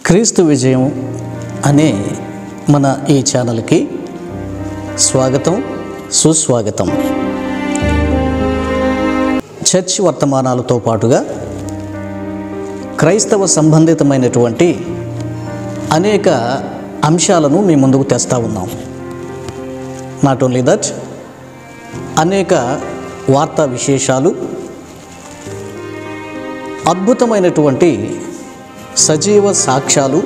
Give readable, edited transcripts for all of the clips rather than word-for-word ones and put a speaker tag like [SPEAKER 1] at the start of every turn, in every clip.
[SPEAKER 1] క్రీస్తు విజయం అనే మన ఈ ఛానల్కి స్వాగతం, సుస్వాగతం. చర్చ్ వర్తమానాలతో పాటుగా క్రైస్తవ సంబంధితమైనటువంటి అనేక అంశాలను మీ ముందుకు తెస్తూ ఉన్నాం. నాట్ ఓన్లీ దట్, అనేక వార్తా విశేషాలు, అద్భుతమైనటువంటి సజీవ సాక్ష్యాలు,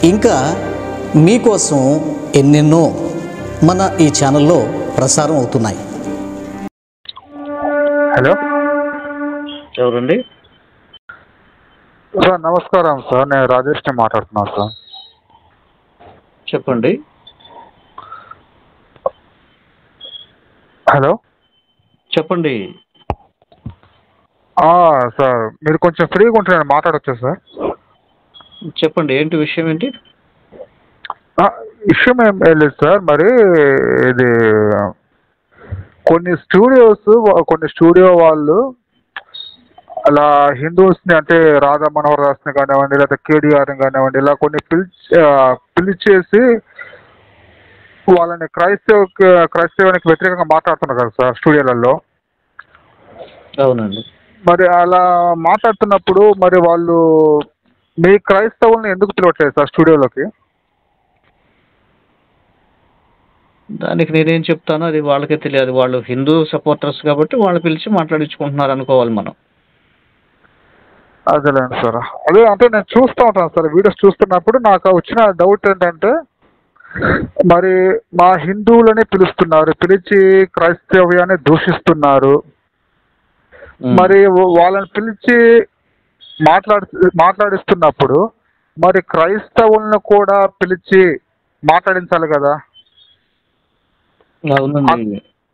[SPEAKER 1] ఇంకా మీకోసం ఎన్నెన్నో మన ఈ ఛానల్లో ప్రసారం అవుతున్నాయి.
[SPEAKER 2] హలో,
[SPEAKER 3] ఎవరండి?
[SPEAKER 2] సార్ నమస్కారం సార్, నేను రాజేష్ని మాట్లాడుతున్నాను సార్.
[SPEAKER 3] చెప్పండి.
[SPEAKER 2] హలో,
[SPEAKER 3] చెప్పండి.
[SPEAKER 2] సార్ మీరు కొంచెం ఫ్రీగా ఉంటే నేను మాట్లాడొచ్చా సార్?
[SPEAKER 3] చెప్పండి, ఏంటి విషయం ఏంటి?
[SPEAKER 2] విషయం ఏం లేదు సార్. మరి ఇది కొన్ని స్టూడియో వాళ్ళు అలా హిందూస్ని, అంటే రాధా మనోహర్ దాస్ని కానివ్వండి, లేదా కేడిఆర్ని కానివ్వండి, ఇలా కొన్ని పిలిచేసి వాళ్ళని క్రైస్తవానికి వ్యతిరేకంగా మాట్లాడుతున్నారు కదా సార్ స్టూడియోలలో.
[SPEAKER 3] అవునండి.
[SPEAKER 2] మరి అలా మాట్లాడుతున్నప్పుడు మరి వాళ్ళు మీ క్రైస్తవుల్ని ఎందుకు పిలవట్లేదు సార్ స్టూడియోలోకి?
[SPEAKER 3] దానికి నేనేం చెప్తానో అది వాళ్ళకే తెలియదు. వాళ్ళు హిందూ సపోర్టర్స్ కాబట్టి వాళ్ళు పిలిచి మాట్లాడించుకుంటున్నారు అనుకోవాలి మనం.
[SPEAKER 2] అదేలేండి సార్. అదే అంటే నేను చూస్తూ ఉంటాను సార్, వీడియోస్ చూస్తున్నప్పుడు నాకు వచ్చిన డౌట్ ఏంటంటే, మరి మా హిందువులని పిలిచి క్రైస్తవ్యాన్ని దూషిస్తున్నారు. మరి వాళ్ళని పిలిచి మాట్లాడిస్తున్నప్పుడు మరి క్రైస్తవులను కూడా పిలిచి మాట్లాడించాలి కదా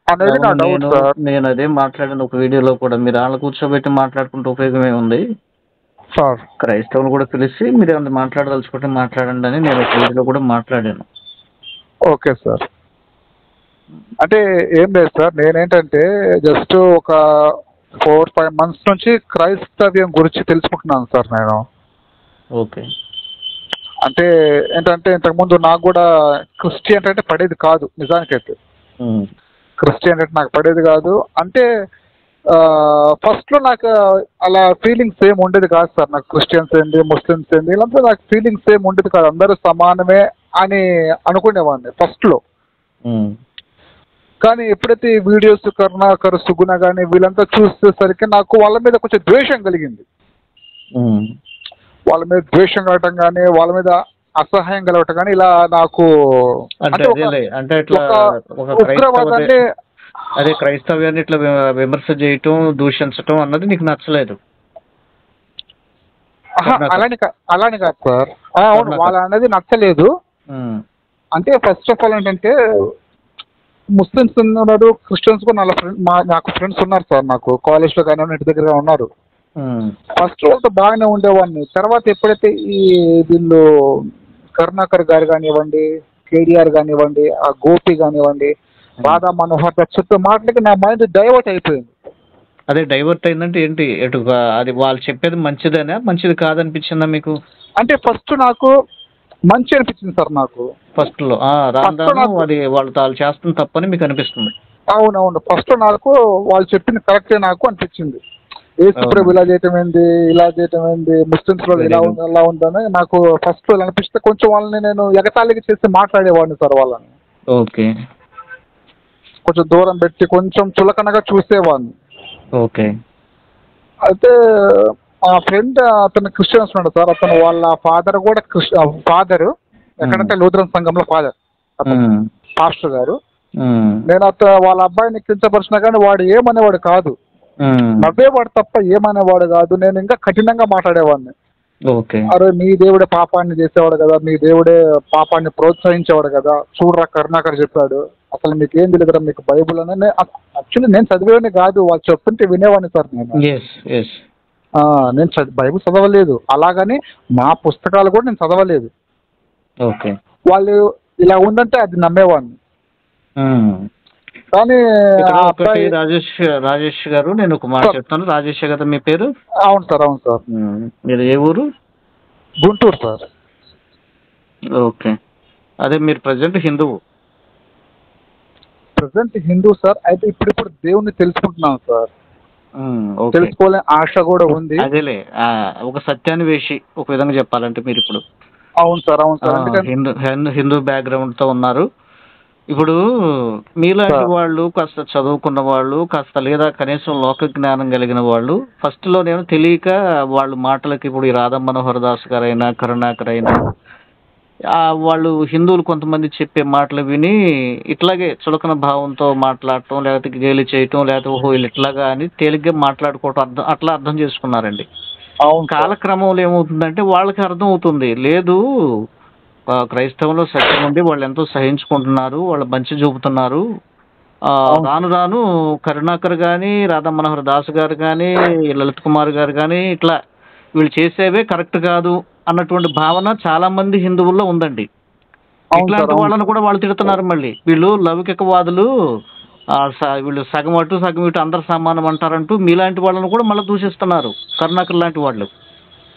[SPEAKER 2] అనేది నా డౌట్ సార్.
[SPEAKER 3] నేను అదే మాట్లాడిన ఒక వీడియోలో కూడా, మీరు వాళ్ళ కూర్చోబెట్టి మాట్లాడుకుంటే ఉపయోగమే ఉంది
[SPEAKER 2] సార్.
[SPEAKER 3] క్రైస్తవులు కూడా పిలిచి మీరు ఏమైనా మాట్లాడదలుచుకుంటే మాట్లాడండి అని నేను ఒక వీడియోలో కూడా మాట్లాడాను.
[SPEAKER 2] Okay sir. అంటే ఏం లేదు సార్, నేనేంటంటే జస్ట్ ఒక 4-5 months నుంచి క్రైస్తవ్యం గురించి తెలుసుకుంటున్నాను సార్ నేను.
[SPEAKER 3] ఓకే.
[SPEAKER 2] అంటే ఏంటంటే ఇంతకుముందు నాకు కూడా క్రిస్టియన్ అంటే పడేది కాదు. నిజానికైతే క్రిస్టియన్ అంటే నాకు పడేది కాదు. అంటే ఫస్ట్లో నాకు అలా ఫీలింగ్స్ ఏమి ఉండేది కాదు సార్. నాకు క్రిస్టియన్స్ ఏంటి, ముస్లిమ్స్ ఏంటి, ఇలాంటి నాకు ఫీలింగ్స్ ఏమి ఉండేది కాదు. అందరూ సమానమే అని అనుకునేవాడిని ఫస్ట్లో. కానీ ఎప్పుడైతే ఈ వీడియోస్ కరుణాకర్, సుగుణ కానీ వీళ్ళంతా చూసేసరికి నాకు వాళ్ళ మీద కొంచెం ద్వేషం కలిగింది. వాళ్ళ మీద ద్వేషం కలగటం కానీ, వాళ్ళ మీద అసహాయం కలగటం కానీ, ఇలా నాకు ఉగ్రవాదాన్ని,
[SPEAKER 3] అదే క్రైస్తవ్యాన్ని ఇట్లా విమర్శ చేయటం, దూషించటం అన్నది నీకు నచ్చలేదు?
[SPEAKER 2] అలానే కాదు సార్. అవును, వాళ్ళ అనేది నచ్చలేదు. అంటే ఫస్ట్ ఆఫ్ ఆల్ ఏంటంటే, ముస్లిమ్స్ ఉన్నారు, క్రిస్టియన్స్ కూడా నాకు ఫ్రెండ్స్ ఉన్నారు సార్. నాకు కాలేజ్లో కానీ ఇంటి దగ్గర ఉన్నారు. ఫస్ట్ వాళ్ళతో బాగానే ఉండేవాడిని. తర్వాత ఎప్పుడైతే ఈ వీళ్ళు కరుణాకర్ గారు కానివ్వండి, కేడిఆర్ కానివ్వండి, ఆ గోపి కానివ్వండి, రాధా మనోహర్ దాస్ చెప్పే మాటలకి నా మైండ్ డైవర్ట్ అయిపోయింది.
[SPEAKER 3] అదే డైవర్ట్ అయిందంటే ఏంటి? అది వాళ్ళు చెప్పేది మంచిదేనా, మంచిది కాదనిపించిందా మీకు? అంటే
[SPEAKER 2] ఫస్ట్ నాకు మంచి అనిపించింది సార్. నాకు
[SPEAKER 3] ఫస్ట్ లో అది వాళ్ళు చేస్తున్న తప్పని మీకు అనిపిస్తుంది?
[SPEAKER 2] అవునవును. ఫస్ట్ నాకు వాళ్ళు చెప్పింది కరెక్టే నాకు అనిపించింది. యేసు ప్రభు ఇలా చేయటం ఏంది, ముస్లిమ్స్ లో ఇలా ఉందని నాకు ఫస్ట్ లో అనిపిస్తే కొంచెం వాళ్ళని నేను ఎగతాళికి చేసి మాట్లాడేవాడిని సార్. వాళ్ళని
[SPEAKER 3] ఓకే
[SPEAKER 2] కొంచెం దూరం పెట్టి కొంచెం చులకనగా చూసేవాడిని.
[SPEAKER 3] ఓకే.
[SPEAKER 2] అయితే ఆ ఫ్రెండ్ అతను క్రిస్టియన్స్ ఉన్నాడు సార్. అతను వాళ్ళ ఫాదర్ కూడా ఫాదరు ఎక్కడంటే లూథరన్ సంఘంలో ఫాదర్, పాస్టర్ గారు. నేను వాళ్ళ అబ్బాయిని కించపరిచినా కానీ వాడు ఏమనేవాడు కాదు, నవ్వేవాడు తప్ప ఏమనేవాడు కాదు. నేను ఇంకా కఠినంగా మాట్లాడేవాడిని. అరే మీ దేవుడే పాపాన్ని చేసేవాడు కదా, మీ దేవుడే పాపాన్ని ప్రోత్సహించేవాడు కదా, చూడరా కరుణాకర్ చెప్పాడు, అసలు మీకు ఏం తెలియదురా, మీకు బైబుల్ అని. యాక్చువల్లీ నేను చదివేవాడిని కాదు, వాళ్ళు చెప్తుంటే వినేవాడిని సార్. నేను బైబుల్ చదవలేదు, అలాగని మా పుస్తకాలు కూడా నేను చదవలేదు. వాళ్ళు ఇలా ఉందంటే అది నమ్మేవాడిని. కానీ
[SPEAKER 3] ఇక్కడ
[SPEAKER 2] ఆ
[SPEAKER 3] ఒకటి
[SPEAKER 2] అబ్బాయి
[SPEAKER 3] రాజేష్ గారు, నేను ఒక మాట చెప్తాను. రాజేష్ కదా మీ పేరు?
[SPEAKER 2] అవును సార్, అవును సార్.
[SPEAKER 3] మీరు ఏ ఊరు?
[SPEAKER 2] గుంటూరు సార్.
[SPEAKER 3] ఓకే. అదే మీరు ప్రజెంట్ హిందువు?
[SPEAKER 2] Present Hindu sir. అయితే ఇప్పుడు దేవుణ్ణి తెలుసుకుంటున్నాను సార్.
[SPEAKER 3] ఓకే.
[SPEAKER 2] తెలుసుకోవాలని ఆశ కూడా ఉంది.
[SPEAKER 3] అదేలే, ఒక సత్యాన్వేషి ఒక విధంగా చెప్పాలంటే మీరు ఇప్పుడు.
[SPEAKER 2] అవును సార్, అవును సార్. అందుకని
[SPEAKER 3] హిందూ బ్యాక్గ్రౌండ్ తో ఉన్నారు. ఇప్పుడు మీలాంటి వాళ్ళు కాస్త చదువుకున్న వాళ్ళు, కాస్త లేదా కనీసం లోక జ్ఞానం కలిగిన వాళ్ళు ఫస్ట్ లోనేమో తెలియక వాళ్ళు మాటలకి, ఇప్పుడు ఈ రాధా మనోహర్ దాస్ గారైనా కరుణాకర్ అయినా వాళ్ళు హిందువులు కొంతమంది చెప్పే మాటలు విని ఇట్లాగే చులకన భావంతో మాట్లాడటం, లేకపోతే గేలి చేయటం, లేకపోతే ఓహో వీళ్ళు ఇట్లాగా అని తేలిగ్గా మాట్లాడుకోవటం అట్లా అర్థం చేసుకున్నారండి. కాలక్రమంలో ఏమవుతుందంటే వాళ్ళకి అర్థం అవుతుంది, లేదు క్రైస్తవంలో సత్యం ఉంది, వాళ్ళు ఎంతో సహించుకుంటున్నారు, వాళ్ళు మంచి చూపుతున్నారు. రాను రాను కరుణాకర్ కానీ, రాధా మనోహర్ దాస్ గారు కానీ, లలిత్ కుమార్ గారు కానీ ఇట్లా వీళ్ళు చేసేవే కరెక్ట్ కాదు అన్నటువంటి భావన చాలా మంది హిందువుల్లో ఉందండి. ఇట్లాంటి వాళ్ళని కూడా వాళ్ళు తిడుతున్నారు. మళ్ళీ వీళ్ళు లౌకికవాదులు, వీళ్ళు సగం అటు సగం ఇటు అందరు సమానం అంటారంటూ మీలాంటి వాళ్ళని కూడా మళ్ళీ దూషిస్తున్నారు, కరుణాకర్ లాంటి వాళ్ళు.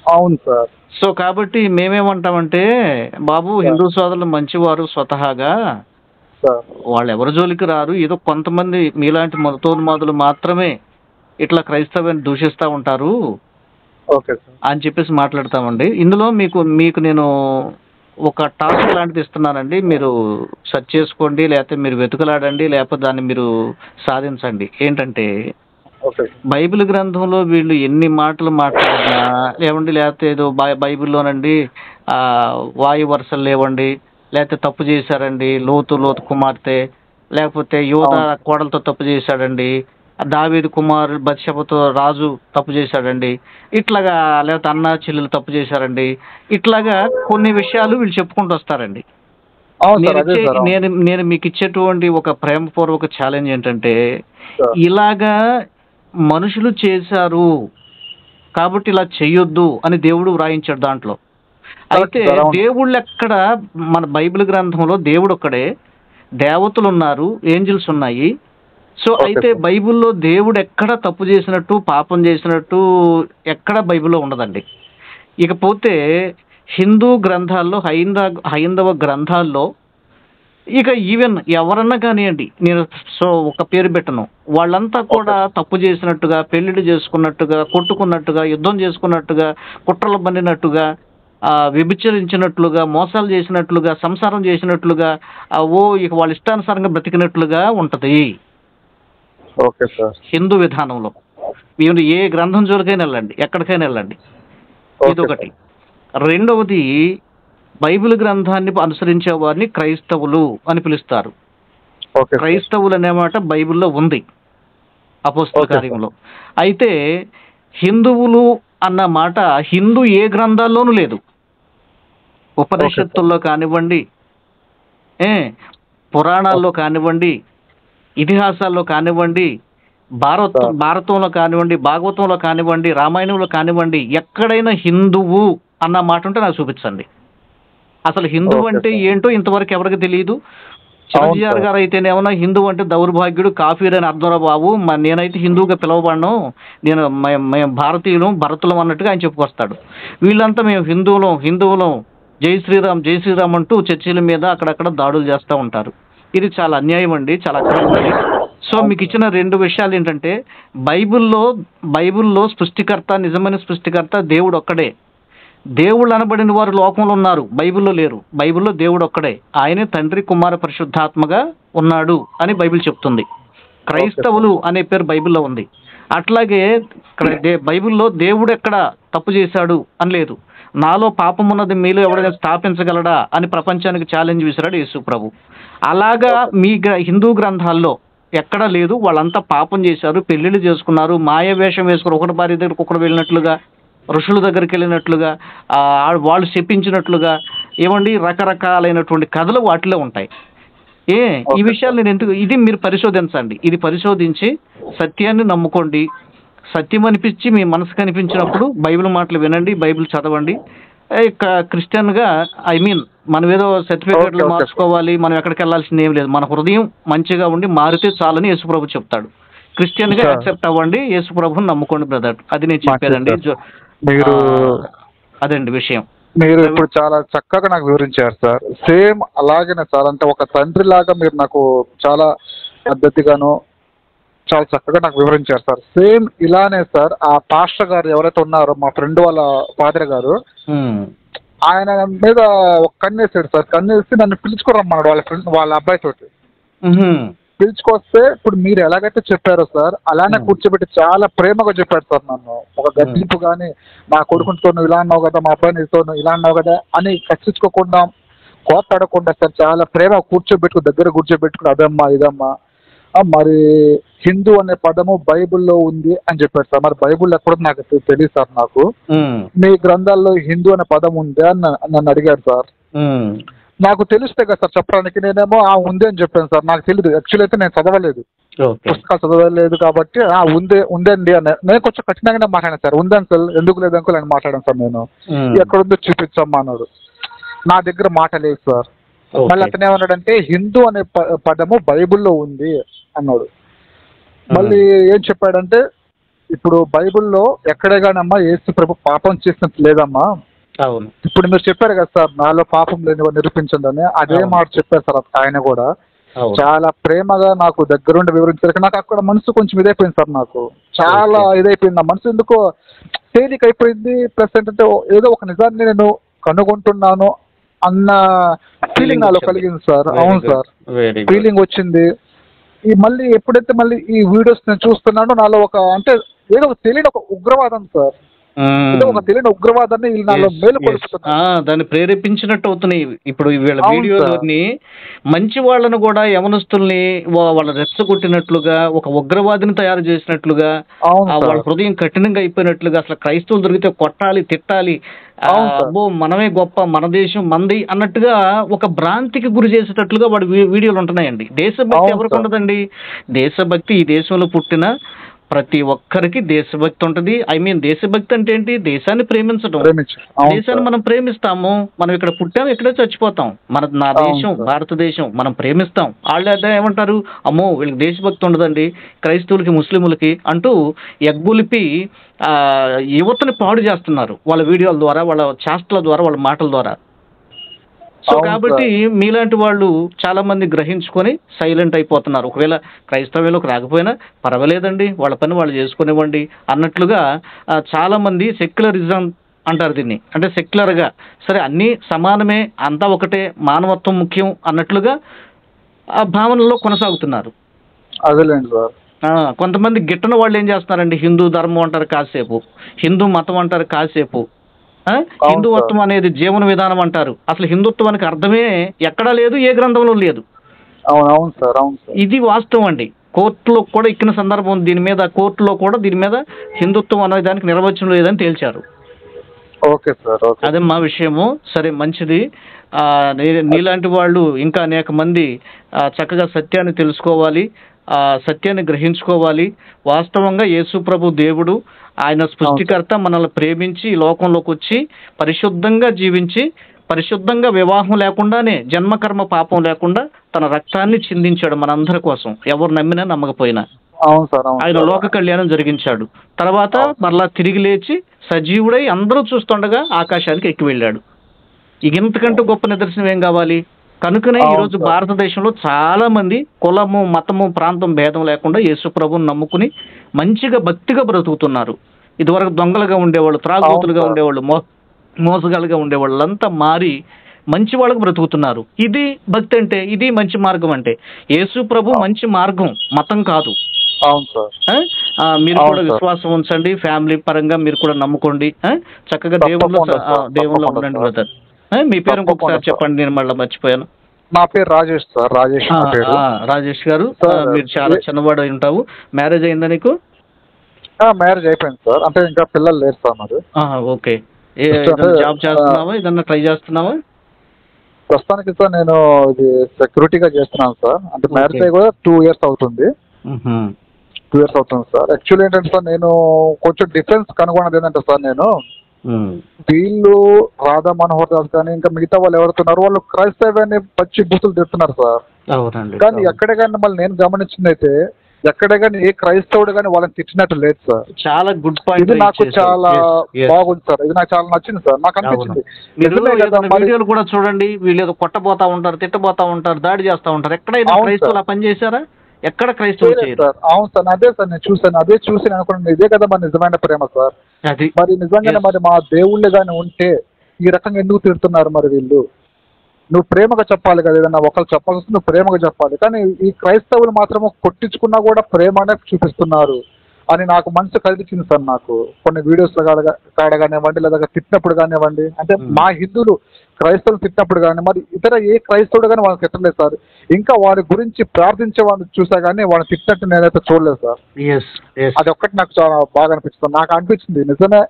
[SPEAKER 2] అవును సార్.
[SPEAKER 3] సో కాబట్టి మేమేమంటామంటే, బాబు హిందూ సోదరులు మంచివారు స్వతహాగా, వాళ్ళు ఎవరి జోలికి రారు, ఏదో కొంతమంది మీలాంటి మతోన్మాదులు మాత్రమే ఇట్లా క్రైస్తవాన్ని దూషిస్తూ ఉంటారు అని చెప్పేసి మాట్లాడతామండి. ఇందులో మీకు నేను ఒక టాస్క్ లాంటిది ఇస్తున్నానండి. మీరు సెర్చ్ చేసుకోండి, లేకపోతే మీరు వెతుకులాడండి, లేకపోతే దాన్ని మీరు సాధించండి. ఏంటంటే బైబిల్ గ్రంథంలో వీళ్ళు ఎన్ని మాటలు మాట్లాడినా లేవండి, లేకపోతే ఏదో బైబిల్లోనండి వాయు వరుసలు లేవండి, లేకపోతే తప్పు చేశారండి, లోతు కుమార్తె, లేకపోతే యోధ కోడలతో తప్పు చేశాడండి, దావీదు కుమారు బత్షెబతో రాజు తప్పు చేశాడండి, ఇట్లాగా లేకపోతే అన్న చెల్లెలు తప్పు చేశారండి, ఇట్లాగా కొన్ని విషయాలు వీళ్ళు చెప్పుకుంటూ వస్తారండి. నేను మీకు ఇచ్చేటువంటి ఒక ప్రేమపూర్వక ఛాలెంజ్ ఏంటంటే, ఇలాగా మనుషులు చేశారు కాబట్టి ఇలా చెయ్యొద్దు అని దేవుడు వ్రాయించాడు దాంట్లో. అయితే దేవుళ్ళు ఎక్కడ? మన బైబిల్ గ్రంథంలో దేవుడు ఒక్కడే, దేవతలు ఉన్నారు, ఏంజిల్స్ ఉన్నాయి. సో అయితే బైబిల్లో దేవుడు ఎక్కడ తప్పు చేసినట్టు, పాపం చేసినట్టు ఎక్కడ బైబిల్లో ఉండదండి. ఇకపోతే హిందూ గ్రంథాల్లో, హైందవ గ్రంథాల్లో ఇక ఈవెన్ ఎవరన్నా కానివ్వండి, నేను ఒక పేరు పెట్టను, వాళ్ళంతా కూడా తప్పు చేసినట్టుగా, పెళ్లిళ్ళు చేసుకున్నట్టుగా, కొట్టుకున్నట్టుగా, యుద్ధం చేసుకున్నట్టుగా, కుట్రలు పన్నినట్టుగా, వ్యభిచరించినట్లుగా, మోసాలు చేసినట్లుగా, సంసారం చేసినట్లుగా, ఇక వాళ్ళ ఇష్టానుసారంగా బ్రతికినట్లుగా ఉంటది హిందూ విధానంలో. మీరు ఏ గ్రంథం జోలికైనా వెళ్ళండి, ఎక్కడికైనా వెళ్ళండి. ఇదొకటి. రెండవది, బైబిల్ గ్రంథాన్ని అనుసరించే వారిని క్రైస్తవులు అని పిలుస్తారు. క్రైస్తవులు అనే మాట బైబిల్లో ఉంది, అపోస్తల కార్యంలో. అయితే హిందువులు అన్న మాట హిందూ ఏ గ్రంథాల్లోనూ లేదు. ఉపనిషత్తుల్లో కానివ్వండి, పురాణాల్లో కానివ్వండి, ఇతిహాసాల్లో కానివ్వండి, భారతంలో కానివ్వండి, భాగవతంలో కానివ్వండి, రామాయణంలో కానివ్వండి, ఎక్కడైనా హిందువు అన్న మాట ఉంటే నాకు చూపించండి. అసలు హిందువు అంటే ఏంటో ఇంతవరకు ఎవరికి తెలియదు. చిరంజీవి గారు అయితేనేమన్నా హిందువు అంటే దౌర్భాగ్యుడు, కాఫీర్ అని అర్థంరా బాబు, నేనైతే హిందువుగా పిలవబడను, మేము భారతీయులం, భరతులం అన్నట్టుగా ఆయన చెప్పుకొస్తాడు. వీళ్ళంతా మేము హిందువులం, జై శ్రీరామ్ అంటూ చర్చిల మీద అక్కడక్కడ దాడులు చేస్తూ ఉంటారు. ఇది చాలా అన్యాయం అండి, చాలా అక్రమం. సో మీకు ఇచ్చిన రెండు విషయాలు ఏంటంటే, బైబిల్లో సృష్టికర్త, నిజమైన సృష్టికర్త దేవుడు ఒక్కడే. దేవుళ్ళు అనబడిన వారు లోకంలో ఉన్నారు, బైబిల్లో లేరు. బైబిల్లో దేవుడు ఒక్కడే, ఆయనే తండ్రి, కుమార, పరిశుద్ధాత్మగా ఉన్నాడు అని బైబిల్ చెప్తుంది. క్రైస్తవులు అనే పేరు బైబిల్లో ఉంది. అట్లాగే బైబిల్లో దేవుడు ఎక్కడ తప్పు చేశాడు అని లేదు. నాలో పాపం ఉన్నది మీలో ఎవరైనా స్థాపించగలడా అని ప్రపంచానికి ఛాలెంజ్ విసిరాడు యేసు ప్రభు. అలాగా మీ హిందూ గ్రంథాల్లో ఎక్కడా లేదు. వాళ్ళంతా పాపం చేశారు, పెళ్లిళ్ళు చేసుకున్నారు, మాయ వేషం వేసుకుని ఒకటి భార్య దగ్గరకు ఒకటి వెళ్ళినట్లుగా, ఋషుల దగ్గరికి వెళ్ళినట్లుగా, వాళ్ళు చెప్పించినట్లుగా, ఏమండి రకరకాలైనటువంటి కథలు వాటిలో ఉంటాయి. ఈ విషయాలు నేను ఎందుకు, ఇది మీరు పరిశోధించండి. ఇది పరిశోధించి సత్యాన్ని నమ్ముకోండి. సత్యం అనిపించి మీ మనసు కనిపించినప్పుడు బైబిల్ మాటలు వినండి, బైబిల్ చదవండి. క్రిస్టియన్ గా ఐ మీన్ మనం ఏదో సర్టిఫికేట్లు
[SPEAKER 2] Okay.
[SPEAKER 3] మార్చుకోవాలి, మనం ఎక్కడికి వెళ్ళాల్సింది ఏం లేదు, మన హృదయం మంచిగా ఉండి మారితే చాలని యేసుప్రభు చెప్తాడు. క్రిస్టియన్ గా
[SPEAKER 2] Sir.
[SPEAKER 3] యాక్సెప్ట్ అవ్వండి, యేసుప్రభుని నమ్ముకోండి బ్రదర్, అది నేను చెప్పేదండి.
[SPEAKER 2] మీరు
[SPEAKER 3] అదండి విషయం.
[SPEAKER 2] మీరు ఇప్పుడు చాలా చక్కగా నాకు వివరించారు సార్. సేమ్ అలాగనే సార్, అంటే ఒక తండ్రి లాగా మీరు నాకు చాలా పద్ధతిగాను చాలా చక్కగా నాకు వివరించారు సార్. సేమ్ ఇలానే సార్ ఆ పాస్టర్ గారు ఎవరైతే ఉన్నారో మా ఫ్రెండ్ వాళ్ళ ఫాదర్ గారు, ఆయన మీద ఒక కన్నేసాడు సార్. కన్నేసి నన్ను పిలుచుకోరమ్మన్నాడు వాళ్ళ ఫ్రెండ్ వాళ్ళ అబ్బాయి తోటి. పిలుచుకొస్తే ఇప్పుడు మీరు ఎలాగైతే చెప్పారో సార్ అలానే కూర్చోబెట్టి చాలా ప్రేమగా చెప్పాడు సార్. నన్ను ఒక గద్దింపు కానీ నా కొడుకునితో నువ్వు ఇలా అన్నావు కదా, మా అబ్బాయినితో నువ్వు ఇలా అన్నావు కదా అని కక్షించుకోకుండా కోపడకుండా సార్ చాలా ప్రేమ దగ్గర కూర్చోబెట్టుకుని అదమ్మా ఇదమ్మా మరి హిందూ అనే పదము బైబిల్లో ఉంది అని చెప్పాడు సార్. మరి బైబిల్ ఎక్కడ నాకు తెలియదు సార్. నాకు మీ గ్రంథాల్లో హిందూ అనే పదం ఉందా అని నన్ను అడిగాడు సార్. నాకు తెలిస్తే కదా సార్ చెప్పడానికి, నేనేమో ఉంది అని చెప్పాను సార్. నాకు తెలియదు, యాక్చువల్ అయితే నేను చదవలేదు, పుస్తకాలు చదవలేదు కాబట్టి ఉందండి అని నేను కొంచెం కఠినంగానే మాట్లాడాను సార్. ఉంది అంకుల్, ఎందుకు లేదు అంకుల్ అని మాట్లాడాను సార్. నేను ఎక్కడుందో చూపించమ్మా అన్నాడు. నా దగ్గర మాట లేదు సార్. మళ్ళీ అతను ఏమన్నాడంటే హిందూ అనే పదము బైబిల్లో ఉంది అన్నాడు. మళ్ళీ ఏం చెప్పాడంటే ఇప్పుడు బైబిల్లో ఎక్కడే కానమ్మా యేసు ప్రభు పాపం చేసినట్టు లేదమ్మా.
[SPEAKER 3] అవును,
[SPEAKER 2] ఇప్పుడు మీరు చెప్పారు కదా సార్ నాలో పాపం లేని నిరూపించండి అని, అదే మాట చెప్పారు సార్ ఆయన కూడా. చాలా ప్రేమగా నాకు దగ్గరుండి వివరించారు. నాకు అక్కడ మనసు కొంచెం ఇదైపోయింది సార్. నాకు చాలా ఇదైపోయింది, నా మనసు ఎందుకో తేలిక అయిపోయింది. ప్లస్ ఏంటంటే ఏదో ఒక నిజాన్ని నేను కనుగొంటున్నాను అన్న ఫీలింగ్ నాలో కలిగింది సార్. అవును సార్, ఫీలింగ్ వచ్చింది. మళ్ళీ ఎప్పుడైతే మళ్ళీ ఈ వీడియోస్ నేను చూస్తున్నానో నాలో ఒక అంటే ఏదో తెలియని ఒక ఉగ్రవాదం సార్, ఒక తెలియని ఉగ్రవాదాన్ని నాలో
[SPEAKER 3] దాన్ని ప్రేరేపించినట్టు అవుతున్నాయి. ఇప్పుడు వీళ్ళ వీడియోలోని మంచి వాళ్ళను కూడా యవనస్తుల్ని వాళ్ళ రెచ్చగొట్టినట్లుగా, ఒక ఉగ్రవాదిని తయారు చేసినట్లుగా, వాళ్ళ హృదయం కఠినంగా అయిపోయినట్లుగా, అసలు క్రైస్తవులు దొరికితే కొట్టాలి తిట్టాలి, అబ్బో మనమే గొప్ప, మన దేశం మంది అన్నట్టుగా ఒక భ్రాంతికి గురి చేసేటట్లుగా వాడి వీడియోలు ఉంటున్నాయండి. దేశభక్తి ఎవరికి ఉండదండి? దేశభక్తి ఈ దేశంలో పుట్టిన ప్రతి ఒక్కరికి దేశభక్తి ఉంటుంది. ఐ మీన్ దేశభక్తి అంటే ఏంటి? దేశాన్ని ప్రేమించడం. దేశాన్ని మనం ప్రేమిస్తాము, మనం ఇక్కడ పుట్టాము, ఇక్కడే చచ్చిపోతాం. నా దేశం భారతదేశం, మనం ప్రేమిస్తాం. వాళ్ళు అదే ఏమంటారు, అమ్మో వీళ్ళకి దేశభక్తి ఉండదండి క్రైస్తవులకి ముస్లింలకి అంటూ ఎగ్గులిపి యువతని పాడు చేస్తున్నారు వాళ్ళ వీడియోల ద్వారా, వాళ్ళ చేష్టల ద్వారా, వాళ్ళ మాటల ద్వారా. సో కాబట్టి మీలాంటి వాళ్ళు చాలా మంది గ్రహించుకొని సైలెంట్ అయిపోతున్నారు. ఒకవేళ క్రైస్తవ్యంలోకి రాకపోయినా పర్వాలేదండి, వాళ్ళ పని వాళ్ళు చేసుకునివ్వండి అన్నట్లుగా చాలా మంది సెక్యులరిజం అంటారు దీన్ని. అంటే సెక్యులర్గా సరే అన్నీ సమానమే, అంతా ఒకటే, మానవత్వం ముఖ్యం అన్నట్లుగా ఆ భావనలో కొనసాగుతున్నారు. కొంతమంది గిట్టన వాళ్ళు ఏం చేస్తున్నారండి, హిందూ ధర్మం అంటారు కాసేపు, హిందూ మతం అంటారు కాసేపు, హిందుత్వం అనేది జీవన విధానం అంటారు. అసలు హిందుత్వానికి అర్థమే ఎక్కడా లేదు, ఏ గ్రంథంలో లేదు. ఇది వాస్తవం అండి. కోర్టులో కూడా ఎక్కిన సందర్భం దీని మీద, కోర్టులో కూడా దీని మీద హిందుత్వం అనే దానికి నిర్వచనం లేదని తేల్చారు. అదే మా విషయము. సరే మంచిది. నీలాంటి వాళ్ళు ఇంకా అనేక మంది చక్కగా సత్యాన్ని తెలుసుకోవాలి, సత్యాన్ని గ్రహించుకోవాలి. వాస్తవంగా యేసు ప్రభు దేవుడు, ఆయన సృష్టికర్త, మనల్ని ప్రేమించి ఈ లోకంలోకి వచ్చి పరిశుద్ధంగా జీవించి, పరిశుద్ధంగా వివాహం లేకుండానే, జన్మకర్మ పాపం లేకుండా తన రక్తాన్ని చిందించాడు మనందరి కోసం, ఎవరు నమ్మినా నమ్మకపోయినా. ఆయన లోక కళ్యాణం జరిగించాడు. తర్వాత మరలా తిరిగి లేచి సజీవుడై అందరూ చూస్తుండగా ఆకాశానికి ఎక్కి వెళ్ళాడు. ఇంతకంటే గొప్ప నిదర్శనం ఏం కావాలి? కనుకనే ఈరోజు భారతదేశంలో చాలా మంది కులము, మతము, ప్రాంతం భేదం లేకుండా యేసు ప్రభువుని నమ్ముకుని మంచిగా భక్తిగా బ్రతుకుతున్నారు. ఇదివరకు దొంగలుగా ఉండేవాళ్ళు, త్రాగుబోతులుగా ఉండేవాళ్ళు, మోసగాలుగా ఉండేవాళ్ళు అంతా మారి మంచి వాళ్ళకు బ్రతుకుతున్నారు. ఇది భక్తి అంటే, ఇది మంచి మార్గం అంటే. యేసు ప్రభు మంచి మార్గం, మతం కాదు. మీరు కూడా విశ్వాసం ఉంచండి, ఫ్యామిలీ పరంగా మీరు కూడా నమ్ముకోండి, చక్కగా దేవుళ్ళో ఉండండి బ్రదర్. మీ పేరు ఇంకొకసారి చెప్పండి, నేను మళ్ళీ మర్చిపోయాను.
[SPEAKER 2] నా పేరు రాజేష్ సార్.
[SPEAKER 3] రాజేష్ గారు, మీరు చాలా చిన్నవాడు ఉంటావు. మ్యారేజ్ అయిందా నీకు?
[SPEAKER 2] మ్యారేజ్ అయిపోయింది సార్, అంటే ఇంకా పిల్లలు లేరు సార్ మరి.
[SPEAKER 3] ఓకే. జాబ్ చేస్తున్నావా, ఏదన్నా ట్రై చేస్తున్నావా?
[SPEAKER 2] ప్రస్తుతానికి సార్ నేను ఇది సెక్యూరిటీగా చేస్తున్నాను సార్. అంటే మ్యారేజ్ అయ్యి కూడా 2 years అవుతుంది. 2 years అవుతుంది సార్. యాక్చువల్లీ ఏంటంటే సార్, నేను కొంచెం డిఫరెన్స్ కనుగొన్నది ఏంటంటే సార్, నేను వీళ్ళు రాధా మనోహర్ దాస్ కానీ ఇంకా మిగతా వాళ్ళు ఎవరుతున్నారు వాళ్ళు క్రైస్తవ్యాన్ని పచ్చి బూతులు తిడుతున్నారు సార్.
[SPEAKER 3] అవునండి.
[SPEAKER 2] కానీ ఎక్కడే కానీ మళ్ళీ నేను గమనించింది అయితే ఎక్కడే కానీ ఏ క్రైస్తవుడు కానీ వాళ్ళని తిట్టినట్టు లేదు సార్.
[SPEAKER 3] చాలా గుడ్ పాయింట్.
[SPEAKER 2] ఇది నాకు చాలా బాగుంది సార్, ఇది నాకు చాలా నచ్చింది సార్. నాకు అనిపించింది
[SPEAKER 3] వీడియోలు కూడా చూడండి, వీళ్ళు ఏదో కొట్టబోతా ఉంటారు, తిట్టబోతా ఉంటారు, దాడి చేస్తా ఉంటారు. ఎక్కడైనా క్రైస్తవులు పని చేశారా? ఎక్కడ క్రైస్తవులు చేయరు.
[SPEAKER 2] అవును సార్, అదే సార్ నేను చూసాను, అదే చూసి అనుకున్నాను ఇదే కదా మరి నిజమైన ప్రేమ సార్. మరి నిజంగానే మరి మా దేవుళ్ళే కానీ ఉంటే ఈ రకంగా ఎందుకు తిడుతున్నారు మరి వీళ్ళు? నువ్వు ప్రేమగా చెప్పాలి కదా, ఏదన్నా ఒకరు చెప్పాల్సి నువ్వు ప్రేమగా చెప్పాలి. కానీ ఈ క్రైస్తవులు మాత్రం కొట్టించుకున్నా కూడా ప్రేమనే చూపిస్తున్నారు అని నాకు మనసు కదిలించింది సార్. నాకు కొన్ని వీడియోస్ కాడ కానివ్వండి లేదా తిట్టినప్పుడు కానివ్వండి, అంటే మా హిందువులు క్రైస్తవులు తిట్టినప్పుడు కానీ మరి ఇతర ఏ క్రైస్తవుడు కానీ వాళ్ళని తిట్టలేదు సార్. ఇంకా వారి గురించి ప్రార్థించే వాళ్ళని చూసా కానీ వాళ్ళని తిట్టినట్టు నేనైతే చూడలేదు సార్. అది ఒక్కటి నాకు చాలా బాగా అనిపిస్తుంది. నాకు అనిపించింది నిజమే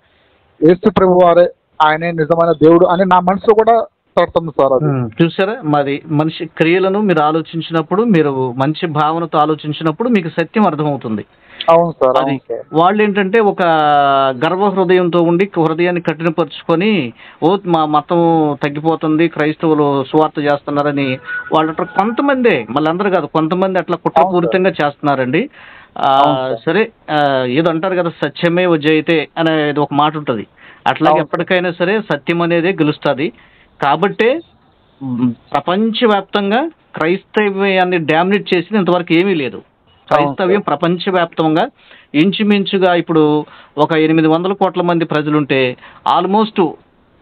[SPEAKER 2] యేసు ప్రభు వారే ఆయనే నిజమైన దేవుడు అని నా మనసులో కూడా సార్. అది
[SPEAKER 3] చూసారా, మరి మనిషి క్రియలను మీరు ఆలోచించినప్పుడు, మీరు మంచి భావనతో ఆలోచించినప్పుడు మీకు సత్యం అర్థమవుతుంది.
[SPEAKER 2] అవును సార్.
[SPEAKER 3] అది వాళ్ళు ఏంటంటే ఒక గర్వ హృదయంతో ఉండి హృదయాన్ని కఠినపరుచుకొని మా మతం తగ్గిపోతుంది, క్రైస్తవులు సువార్త చేస్తున్నారని వాళ్ళు కొంతమందే, మళ్ళీ అందరూ కాదు, కొంతమంది అట్లా కుట్రపూరితంగా చేస్తున్నారండి. సరే, ఏదో అంటారు కదా, సత్యమే జయతే అనేది ఒక మాట ఉంటుంది. అట్లాగే ఎప్పటికైనా సరే సత్యం అనేది గెలుస్తుంది. కాబట్టే ప్రపంచవ్యాప్తంగా క్రైస్తవ్యాన్ని డామినేట్ చేసింది ఇంతవరకు ఏమీ లేదు. క్రైస్తవ్యం ప్రపంచవ్యాప్తంగా ఇంచుమించుగా ఇప్పుడు ఒక 800 కోట్ల మంది ప్రజలుంటే ఆల్మోస్ట్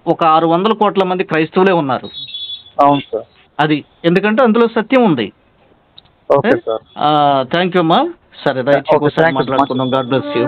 [SPEAKER 3] ఒక 600 కోట్ల మంది క్రైస్తవులే ఉన్నారు.
[SPEAKER 2] అవును సార్.
[SPEAKER 3] అది ఎందుకంటే అందులో సత్యం ఉంది. థ్యాంక్ యూ అమ్మా. సరే, రైట్, మాట్లాడుకుందాం. God bless you.